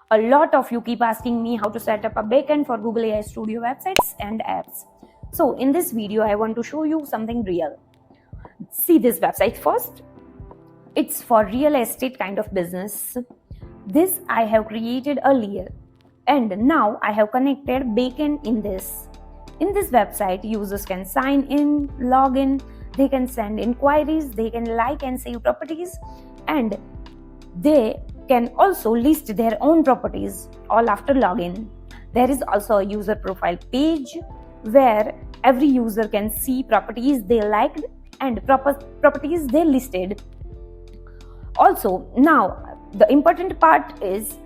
A lot of you keep asking me how to set up a backend for Google AI Studio websites and apps. So in this video, I want to show you something real. See this website first. It's for real estate kind of business. This I have created earlier, and now I have connected backend in this. In this website, users can sign in, log in, they can send inquiries, they can like and save properties, and they can also list their own properties all after login. There is also a user profile page where every user can see properties they liked and properties they listed. Also, now the important part is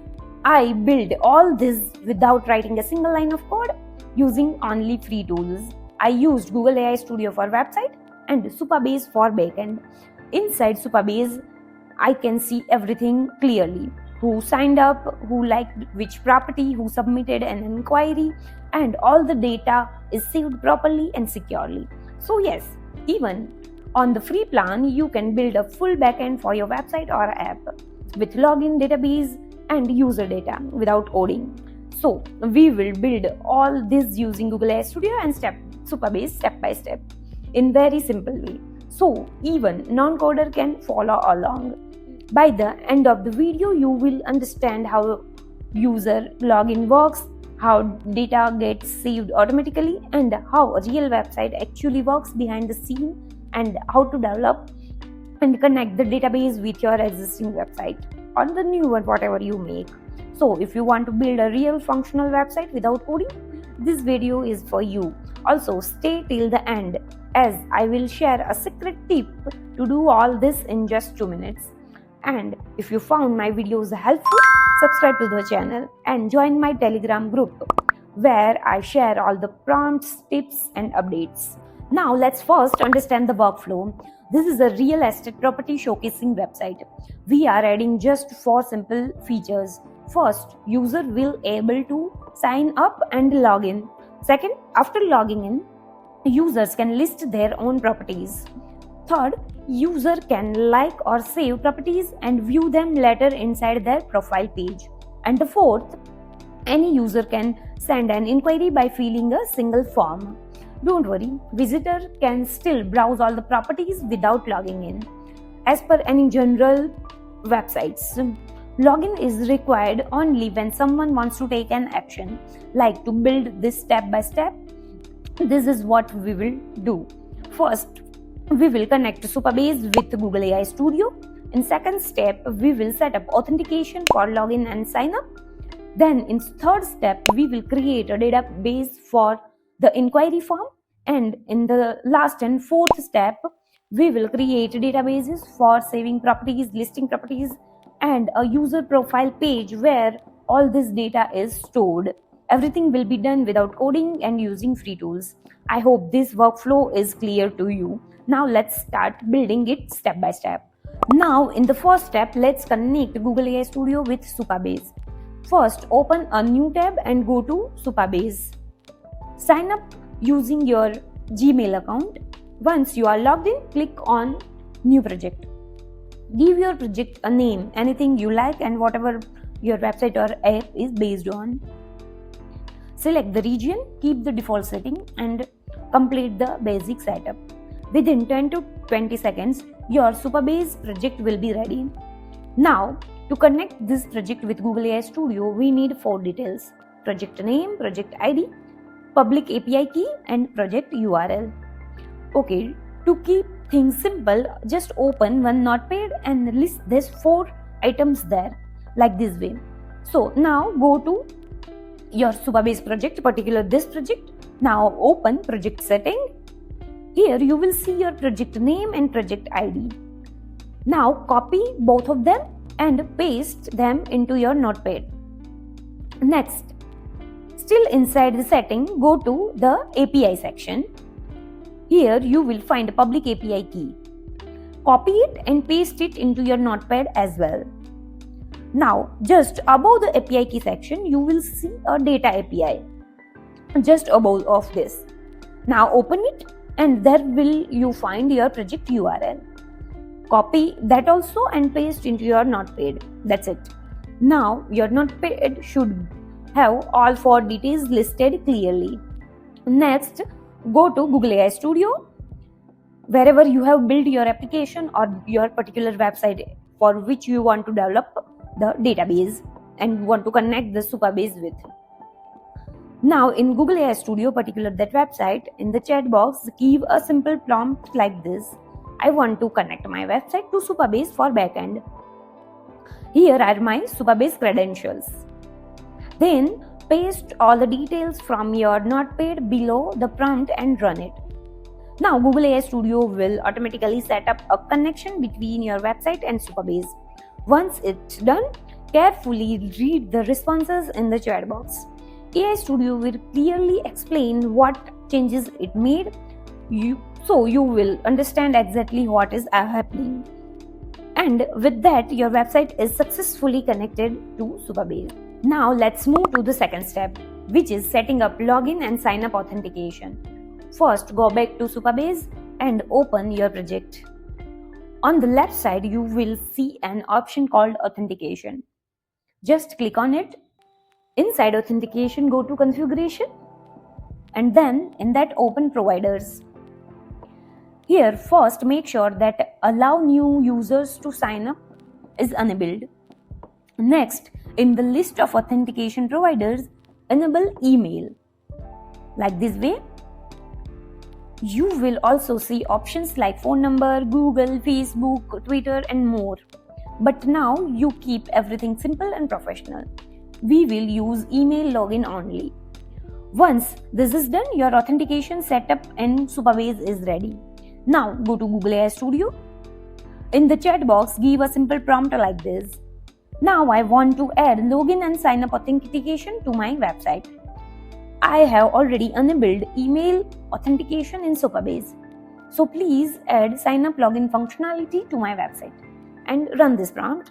I build all this without writing a single line of code using only free tools. I used Google AI Studio for website and Supabase for backend. Inside Supabase, I can see everything clearly. Who signed up, who liked which property, who submitted an inquiry, and all the data is saved properly and securely. So yes, even on the free plan, you can build a full backend for your website or app with login, database, and user data without coding. So we will build all this using Google AI Studio and Supabase step by step in very simple way. So even non-coder can follow along. By the end of the video, you will understand how user login works, how data gets saved automatically, and how a real website actually works behind the scene, and how to develop and connect the database with your existing website or the new one, whatever you make. So if you want to build a real functional website without coding, this video is for you. Also, stay till the end as I will share a secret tip to do all this in just 2 minutes. And if you found my videos helpful, subscribe to the channel and join my Telegram group where I share all the prompts, tips and updates. Now let's first understand the workflow. This is a real estate property showcasing website. We are adding just 4 simple features. First, user will able to sign up and log in. Second, after logging in, users can list their own properties. Third, user can like or save properties and view them later inside their profile page. And the fourth, any user can send an inquiry by filling a single form. Don't worry, visitor can still browse all the properties without logging in. As per any general websites, login is required only when someone wants to take an action, like to build this step by step. This is what we will do. First, we will connect Supabase with Google AI Studio. In second step, we will set up authentication for login and sign up. Then in third step, we will create a database for the inquiry form. And in the last and fourth step, we will create databases for saving properties, listing properties, and a user profile page where all this data is stored. Everything will be done without coding and using free tools. I hope this workflow is clear to you. Now let's start building it step by step. Now in the first step, let's connect Google AI Studio with Supabase. First, open a new tab and go to Supabase. Sign up using your Gmail account. Once you are logged in, click on New Project. Give your project a name, anything you like and whatever your website or app is based on. Select the region, keep the default setting and complete the basic setup. Within 10 to 20 seconds, your Supabase project will be ready. Now, to connect this project with Google AI Studio, we need 4 details: project name, project ID, public API key and project URL. Okay, to keep things simple, just open one notepad and list these 4 items there, like this way. So now go to your Supabase project, particular this project. Now open project setting. Here you will see your project name and project ID. Now copy both of them and paste them into your notepad. Next, still inside the setting, go to the API section. Here you will find a public API key. Copy it and paste it into your notepad as well. Now, just above the API key section, you will see a data API just above of this. Now open it and there will you find your project URL. Copy that also and paste into your notepad. That's it. Now your notepad should have all 4 details listed clearly. Next, go to Google AI Studio. Wherever you have built your application or your particular website for which you want to develop the database and want to connect the Supabase with. Now in Google AI Studio, particular that website, in the chat box, give a simple prompt like this. I want to connect my website to Supabase for backend. Here are my Supabase credentials. Then paste all the details from your notepad below the prompt and run it. Now Google AI Studio will automatically set up a connection between your website and Supabase. Once it's done, carefully read the responses in the chat box. AI Studio will clearly explain what changes it made, so you will understand exactly what is happening. And with that, your website is successfully connected to Supabase. Now let's move to the second step, which is setting up login and sign up authentication. First, go back to Supabase and open your project. On the left side, you will see an option called authentication. Just click on it. Inside authentication, go to configuration and then in that open providers. Here, first make sure that allow new users to sign up is enabled. Next, in the list of authentication providers, enable email. Like this way. You will also see options like phone number, Google, Facebook, Twitter and more. But now you keep everything simple and professional. We will use email login only. Once this is done, your authentication setup in Supabase is ready. Now go to Google AI Studio. In the chat box, give a simple prompt like this. Now I want to add login and sign up authentication to my website. I have already enabled email authentication in Supabase. So please add sign up login functionality to my website and run this prompt.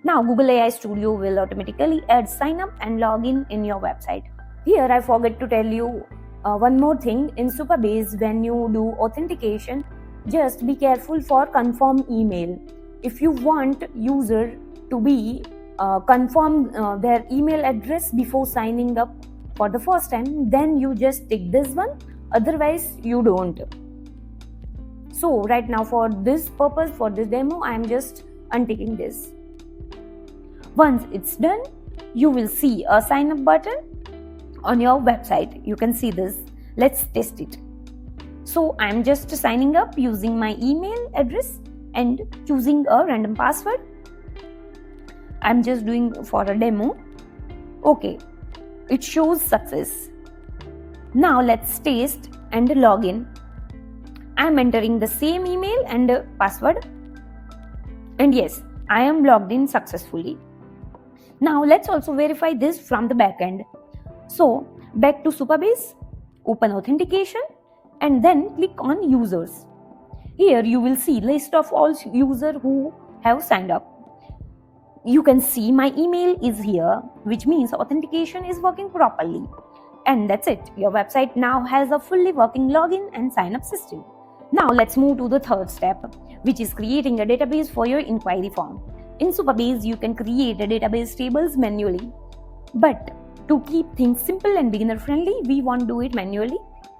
Now Google AI Studio will automatically add sign up and login in your website. Here I forgot to tell you one more thing. In Supabase, when you do authentication, just be careful for confirm email. If you want user to be confirm their email address before signing up for the first time, then you just tick this one, otherwise you don't. So right now for this purpose, for this demo, I am just unticking this. Once it's done, you will see a sign up button on your website. You can see this. Let's test it. So I'm just signing up using my email address and choosing a random password. I'm just doing for a demo. Okay, it shows success. Now let's test and log in. I'm entering the same email and password. And yes, I am logged in successfully. Now let's also verify this from the backend. So back to Supabase, open authentication and then click on users. Here you will see list of all users who have signed up. You can see my email is here, which means authentication is working properly. And that's it. Your website now has a fully working login and sign up system. Now let's move to the third step, which is creating a database for your inquiry form. In Supabase, you can create a database tables manually. But to keep things simple and beginner friendly, we won't do it manually.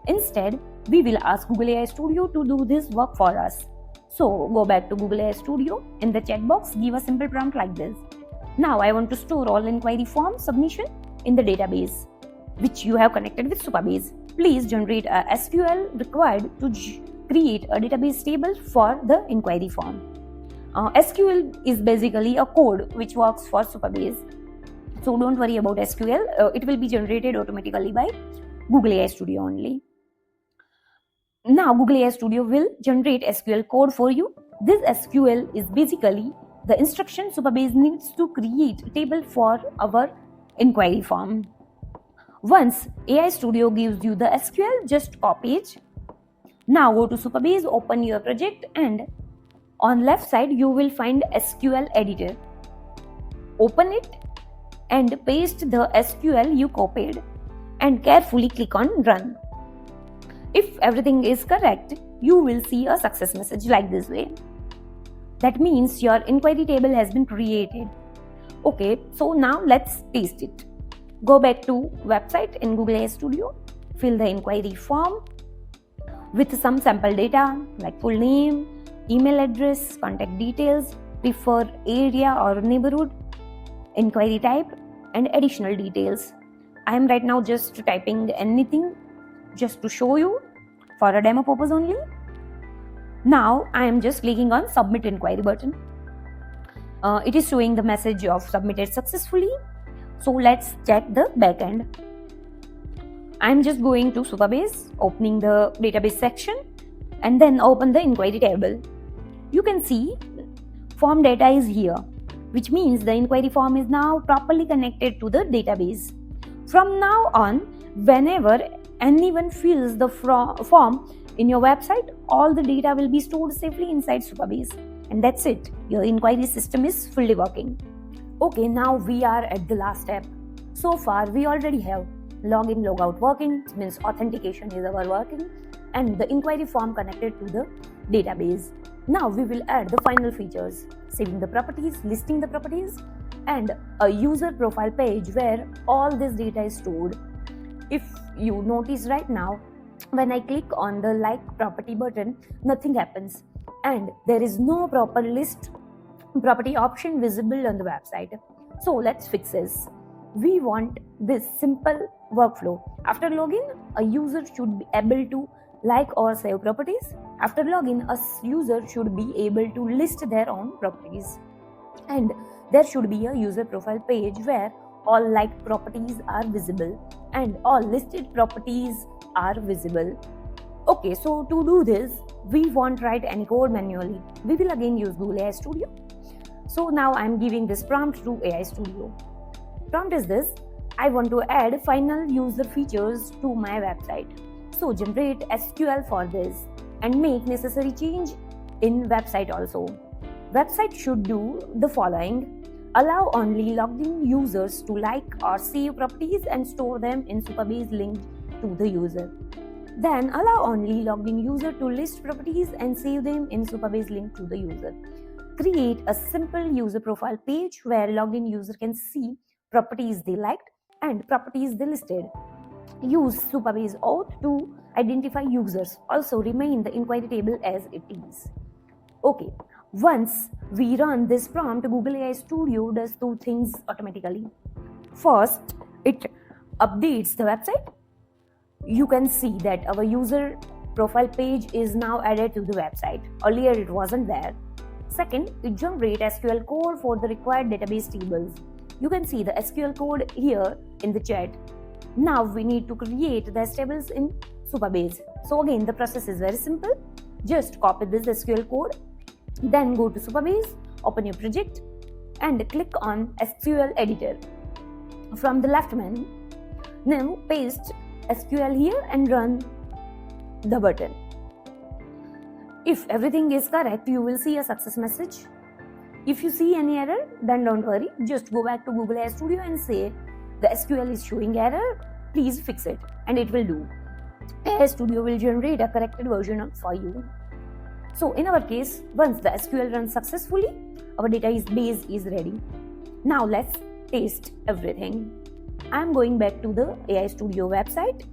Instead, we will ask Google AI Studio to do this work for us. So go back to Google AI Studio. In the chat box, give a simple prompt like this. Now I want to store all inquiry form submission in the database, which you have connected with Supabase. Please generate a SQL required to create a database table for the inquiry form. SQL is basically a code which works for Supabase. So don't worry about SQL. It will be generated automatically by Google AI Studio only. Now Google AI Studio will generate SQL code for you. This SQL is basically the instruction Supabase needs to create a table for our inquiry form. Once AI Studio gives you the SQL, just copy it. Now go to Supabase, open your project, and on left side you will find SQL editor. Open it and paste the SQL you copied and carefully click on run. If everything is correct, you will see a success message like this way. That means your inquiry table has been created. Okay, so now let's paste it. Go back to website in Google AI Studio, fill the inquiry form with some sample data like full name, email address, contact details, preferred area or neighborhood, inquiry type, and additional details. I am right now just typing anything just to show you for a demo purpose only. Now I am just clicking on submit inquiry button. It is showing the message of submitted successfully. So let's check the backend. I am just going to Supabase, opening the database section, and then open the inquiry table. You can see form data is here, which means the inquiry form is now properly connected to the database. From now on, whenever anyone fills the form in your website, all the data will be stored safely inside Supabase. And that's it. Your inquiry system is fully working. Okay, now we are at the last step. So far, we already have login, logout working, means authentication is our working, and the inquiry form connected to the database. Now we will add the final features, saving the properties, listing the properties, and a user profile page where all this data is stored. If you notice right now, when I click on the like property button, nothing happens, and there is no proper list property option visible on the website. So let's fix this. We want this simple workflow. After login, a user should be able to like or save properties. After login, a user should be able to list their own properties. And there should be a user profile page where all liked properties are visible and all listed properties are visible. Okay, so to do this, we won't write any code manually. We will again use Google AI Studio. So now I am giving this prompt to AI Studio. Prompt is this: I want to add final user features to my website. So generate SQL for this and make necessary change in website also. Website should do the following: allow only logged in users to like or save properties and store them in Supabase linked to the user. Then allow only logged in user to list properties and save them in Supabase linked to the user. Create a simple user profile page where logged in user can see properties they liked and properties they listed. Use Supabase auth to identify users. Also remain the inquiry table as it is. Okay, once we run this prompt, Google AI Studio does two things automatically. First, it updates the website. You can see that our user profile page is now added to the website. Earlier it wasn't there. Second, it generates SQL code for the required database tables. You can see the SQL code here in the chat. Now we need to create the tables in Supabase. So again, the process is very simple. Just copy this SQL code, then go to Supabase, open your project, and click on SQL editor. From the left menu, now paste SQL here and run the button. If everything is correct, you will see a success message. If you see any error, then don't worry. Just go back to Google AI Studio and say the SQL is showing error. Please fix it, and it will do. AI Studio will generate a corrected version for you. So in our case, once the SQL runs successfully, our database is ready. Now let's test everything. I am going back to the AI Studio website.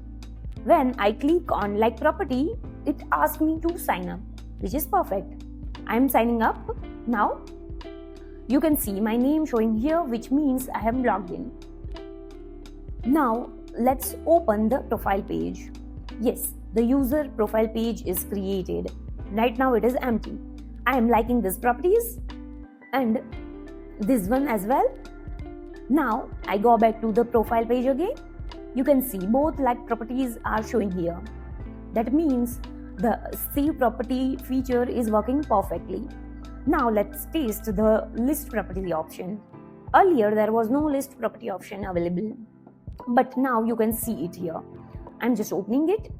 When I click on like property, it asks me to sign up, which is perfect. I am signing up now. You can see my name showing here, which means I am logged in. Now let's open the profile page. Yes, the user profile page is created. Right now it is empty. I am liking these properties and this one as well. Now I go back to the profile page again. You can see both like properties are showing here. That means the save property feature is working perfectly. Now let's test the list property option. Earlier there was no list property option available, but now you can see it here. I'm just opening it.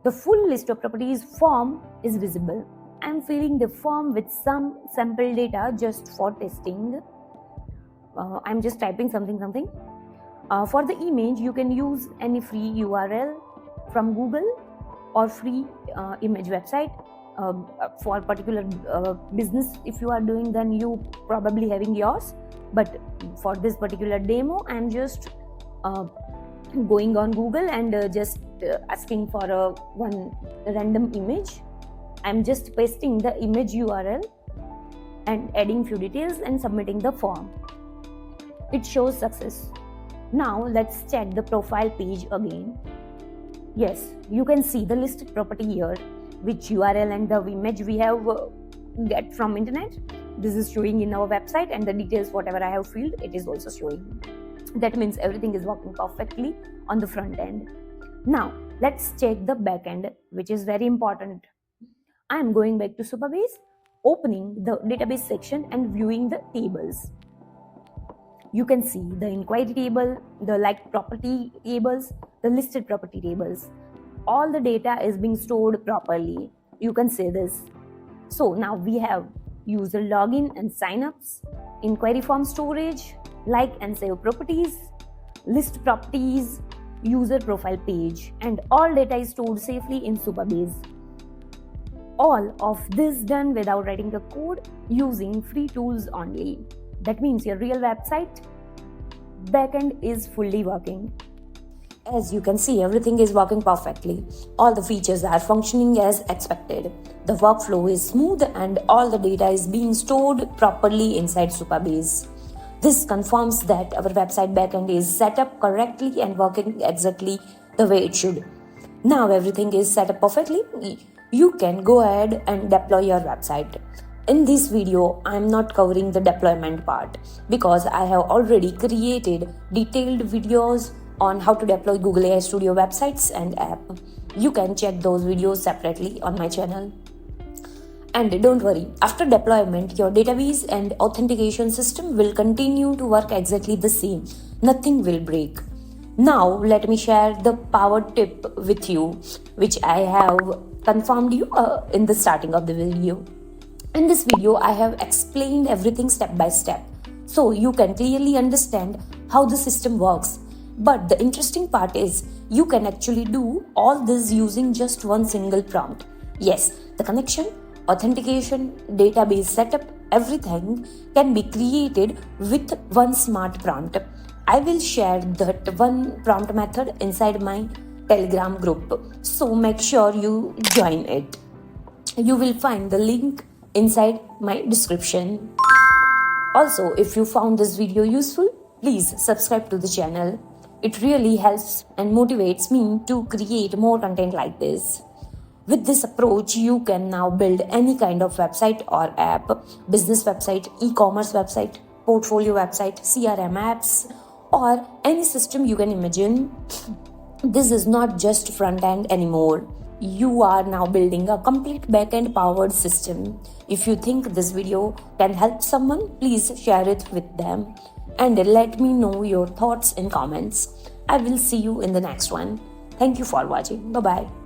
The full list of properties form is visible. I'm filling the form with some sample data just for testing. I'm just typing something. For the image, you can use any free URL from Google or free image website. for particular business if you are doing, then you probably having yours, but for this particular demo I'm just going on Google and just asking for one random image. I'm just pasting the image URL and adding few details and submitting the form. It shows success. Now let's check the profile page again. Yes, you can see the listed property here, which URL and the image we have get from internet. This is showing in our website, and the details whatever I have filled, it is also showing. That means everything is working perfectly on the front end. Now let's check the back end, which is very important. I am going back to Supabase, opening the database section and viewing the tables. You can see the inquiry table, the like property tables, the listed property tables. All the data is being stored properly. You can see this. So now we have user login and signups, inquiry form storage, like and save properties, list properties, user profile page, and all data is stored safely in Supabase. All of this done without writing the code, using free tools only. That means your real website backend is fully working. As you can see, everything is working perfectly. All the features are functioning as expected. The workflow is smooth and all the data is being stored properly inside Supabase. This confirms that our website backend is set up correctly and working exactly the way it should. Now everything is set up perfectly. You can go ahead and deploy your website. In this video, I am not covering the deployment part because I have already created detailed videos on how to deploy Google AI Studio websites and app. You can check those videos separately on my channel. And don't worry, after deployment, your database and authentication system will continue to work exactly the same. Nothing will break. Now, let me share the power tip with you, which I have confirmed you in the starting of the video. In this video, I have explained everything step by step, so you can clearly understand how the system works. But the interesting part is, you can actually do all this using just one single prompt. Yes, the connection, authentication, database setup, everything can be created with one smart prompt. I will share that one prompt method inside my Telegram group, so make sure you join it. You will find the link inside my description. Also, if you found this video useful, please subscribe to the channel. It really helps and motivates me to create more content like this. With this approach, you can now build any kind of website or app, business website, e-commerce website, portfolio website, CRM apps, or any system you can imagine. This is not just front end anymore. You are now building a complete backend powered system. If you think this video can help someone, please share it with them and let me know your thoughts in comments. I will see you in the next one. Thank you for watching. Bye bye.